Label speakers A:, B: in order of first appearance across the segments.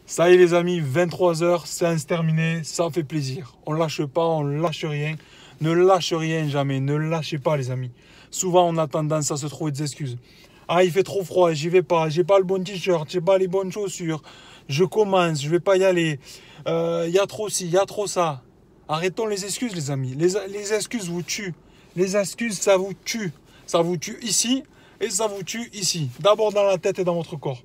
A: Ça y est les amis, 23 heures, séance terminée, ça fait plaisir. On lâche pas, on lâche rien. Ne lâche rien jamais, ne lâchez pas les amis. Souvent on a tendance à se trouver des excuses. Ah il fait trop froid, j'y vais pas, j'ai pas le bon t-shirt, j'ai pas les bonnes chaussures. Je commence, je vais pas y aller. Y a trop ci, y a trop ça. Arrêtons les excuses les amis. Les excuses vous tuent. Les excuses ça vous tue. Ça vous tue ici et ça vous tue ici. D'abord dans la tête et dans votre corps.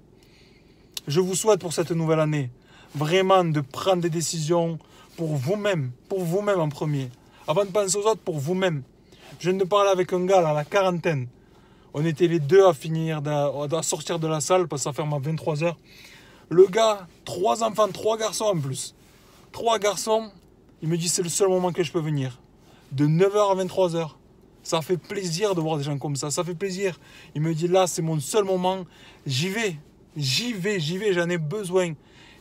A: Je vous souhaite pour cette nouvelle année vraiment de prendre des décisions pour vous-même en premier. Avant de penser aux autres, pour vous-même. Je viens de parler avec un gars là, à la quarantaine. On était les deux à finir, à sortir de la salle parce que ça ferme à 23 heures. Le gars, 3 enfants, 3 garçons en plus. 3 garçons, il me dit c'est le seul moment que je peux venir. De 9 heures à 23 heures. Ça fait plaisir de voir des gens comme ça, ça fait plaisir. Il me dit là c'est mon seul moment, j'y vais, j'en ai besoin.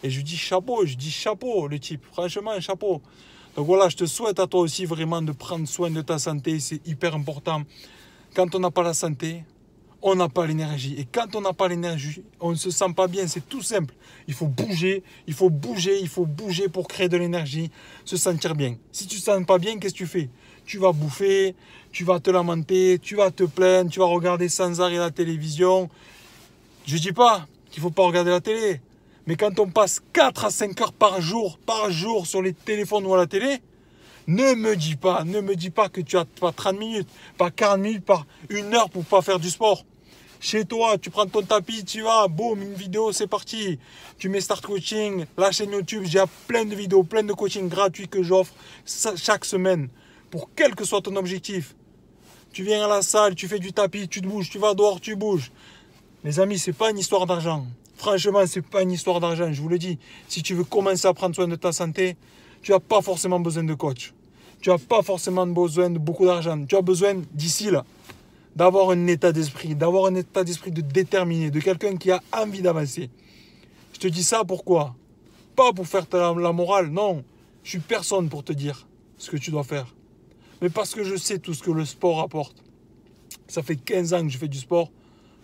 A: Et je lui dis chapeau le type, franchement chapeau. Donc voilà, je te souhaite à toi aussi vraiment de prendre soin de ta santé, c'est hyper important. Quand on n'a pas la santé, on n'a pas l'énergie. Et quand on n'a pas l'énergie, on ne se sent pas bien, c'est tout simple. Il faut bouger pour créer de l'énergie, se sentir bien. Si tu ne te sens pas bien, qu'est-ce que tu fais? Tu vas bouffer, tu vas te lamenter, tu vas te plaindre, tu vas regarder sans arrêt la télévision. Je ne dis pas qu'il ne faut pas regarder la télé. Mais quand on passe 4 à 5 heures par jour sur les téléphones ou à la télé, ne me dis pas que tu as pas 30 minutes, pas 40 minutes, pas 1 heure pour ne pas faire du sport. Chez toi, tu prends ton tapis, tu vas, boum, une vidéo, c'est parti. Tu mets Start Coaching, la chaîne YouTube, j'ai plein de vidéos, plein de coaching gratuits que j'offre chaque semaine. Pour quel que soit ton objectif. Tu viens à la salle, tu fais du tapis, tu te bouges, tu vas dehors, tu bouges. Les amis, c'est pas une histoire d'argent. Franchement, c'est pas une histoire d'argent, je vous le dis. Si tu veux commencer à prendre soin de ta santé, tu n'as pas forcément besoin de coach. Tu n'as pas forcément besoin de beaucoup d'argent. Tu as besoin d'ici là d'avoir un état d'esprit, de déterminé, de quelqu'un qui a envie d'avancer. Je te dis ça pourquoi? Pas pour faire la morale, non. Je suis personne pour te dire ce que tu dois faire. Mais parce que je sais tout ce que le sport apporte. Ça fait 15 ans que je fais du sport.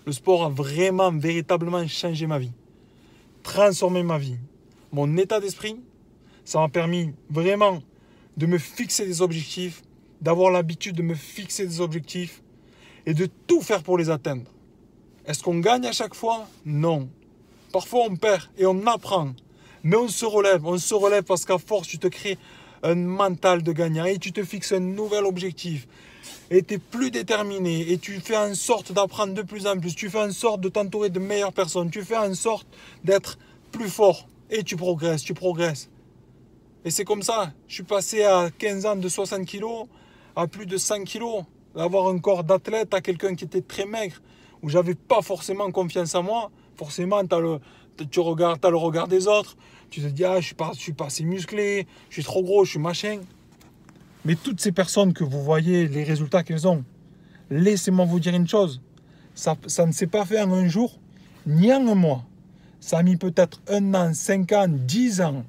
A: Le sport a vraiment, véritablement changé ma vie. Transformé ma vie. Mon état d'esprit, ça m'a permis vraiment de me fixer des objectifs, d'avoir l'habitude de me fixer des objectifs et de tout faire pour les atteindre. Est-ce qu'on gagne à chaque fois? Non. Parfois on perd et on apprend. Mais on se relève parce qu'à force tu te crées un mental de gagnant et tu te fixes un nouvel objectif. Et tu es plus déterminé et tu fais en sorte d'apprendre de plus en plus. Tu fais en sorte de t'entourer de meilleures personnes. Tu fais en sorte d'être plus fort et tu progresses. Et c'est comme ça. Je suis passé à 15 ans de 60 kilos à plus de 100 kilos. D'avoir un corps d'athlète à quelqu'un qui était très maigre, où j'avais pas forcément confiance en moi. Forcément, tu as le regard des autres. Tu te dis, ah, je suis pas assez musclé, je suis trop gros, je suis machin. Mais toutes ces personnes que vous voyez, les résultats qu'elles ont, laissez-moi vous dire une chose. Ça ne s'est pas fait en un jour, ni en un mois. Ça a mis peut-être 1 an, 5 ans, 10 ans.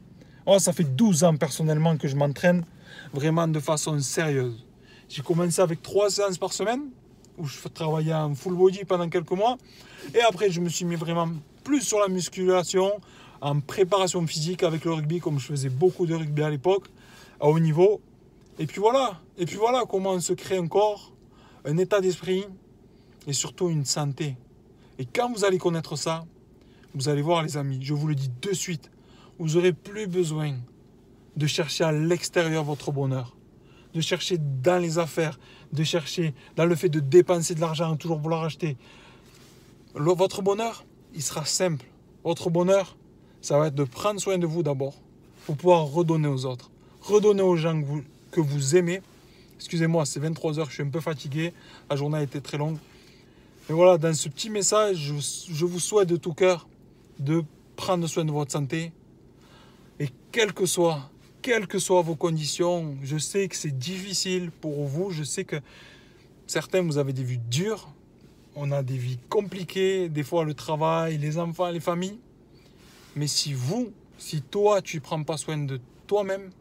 A: Oh, ça fait 12 ans personnellement que je m'entraîne vraiment de façon sérieuse. J'ai commencé avec 3 séances par semaine, où je travaillais en full body pendant quelques mois. Et après, je me suis mis vraiment plus sur la musculation, en préparation physique avec le rugby, comme je faisais beaucoup de rugby à l'époque, à haut niveau. Et puis voilà comment on se crée un corps, un état d'esprit et surtout une santé. Et quand vous allez connaître ça, vous allez voir les amis, je vous le dis de suite, vous n'aurez plus besoin de chercher à l'extérieur votre bonheur. De chercher dans les affaires, de chercher dans le fait de dépenser de l'argent, toujours vouloir acheter. Votre bonheur, il sera simple. Votre bonheur, ça va être de prendre soin de vous d'abord, pour pouvoir redonner aux autres. Redonner aux gens que vous aimez. Excusez-moi, c'est 23 heures, je suis un peu fatigué, la journée a été très longue. Mais voilà, dans ce petit message, je vous souhaite de tout cœur de prendre soin de votre santé. Et quelles que soient vos conditions, je sais que c'est difficile pour vous, je sais que certains, vous avez des vies dures, on a des vies compliquées, des fois le travail, les enfants, les familles. Mais si toi, tu ne prends pas soin de toi-même,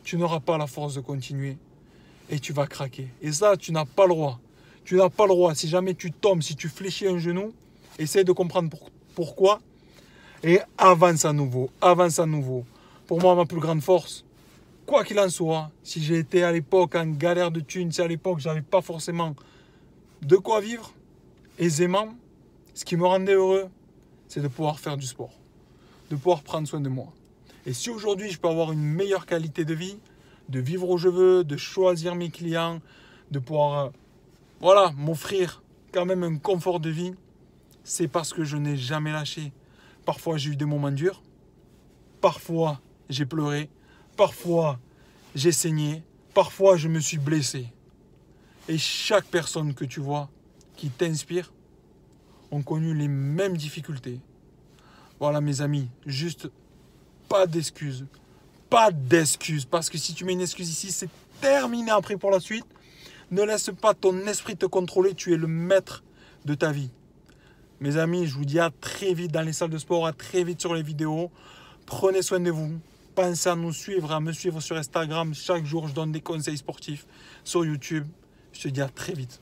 A: tu n'auras pas la force de continuer et tu vas craquer. Et ça, tu n'as pas le droit. Tu n'as pas le droit. Si jamais tu tombes, si tu fléchis un genou, essaie de comprendre pourquoi et avance à nouveau, avance à nouveau. Pour moi, ma plus grande force, quoi qu'il en soit, si j'ai été à l'époque en galère de thunes, si à l'époque j'avais pas forcément de quoi vivre aisément, ce qui me rendait heureux, c'est de pouvoir faire du sport, de pouvoir prendre soin de moi. Et si aujourd'hui je peux avoir une meilleure qualité de vie, de vivre où je veux, de choisir mes clients, de pouvoir m'offrir quand même un confort de vie, c'est parce que je n'ai jamais lâché. Parfois j'ai eu des moments durs, parfois j'ai pleuré, parfois j'ai saigné, parfois je me suis blessé. Et chaque personne que tu vois qui t'inspire ont connu les mêmes difficultés. Voilà mes amis, juste pas d'excuses. Pas d'excuses. Parce que si tu mets une excuse ici, c'est terminé après pour la suite. Ne laisse pas ton esprit te contrôler. Tu es le maître de ta vie. Mes amis, je vous dis à très vite dans les salles de sport, à très vite sur les vidéos. Prenez soin de vous. Pensez à nous suivre, à me suivre sur Instagram. Chaque jour, je donne des conseils sportifs sur YouTube. Je te dis à très vite.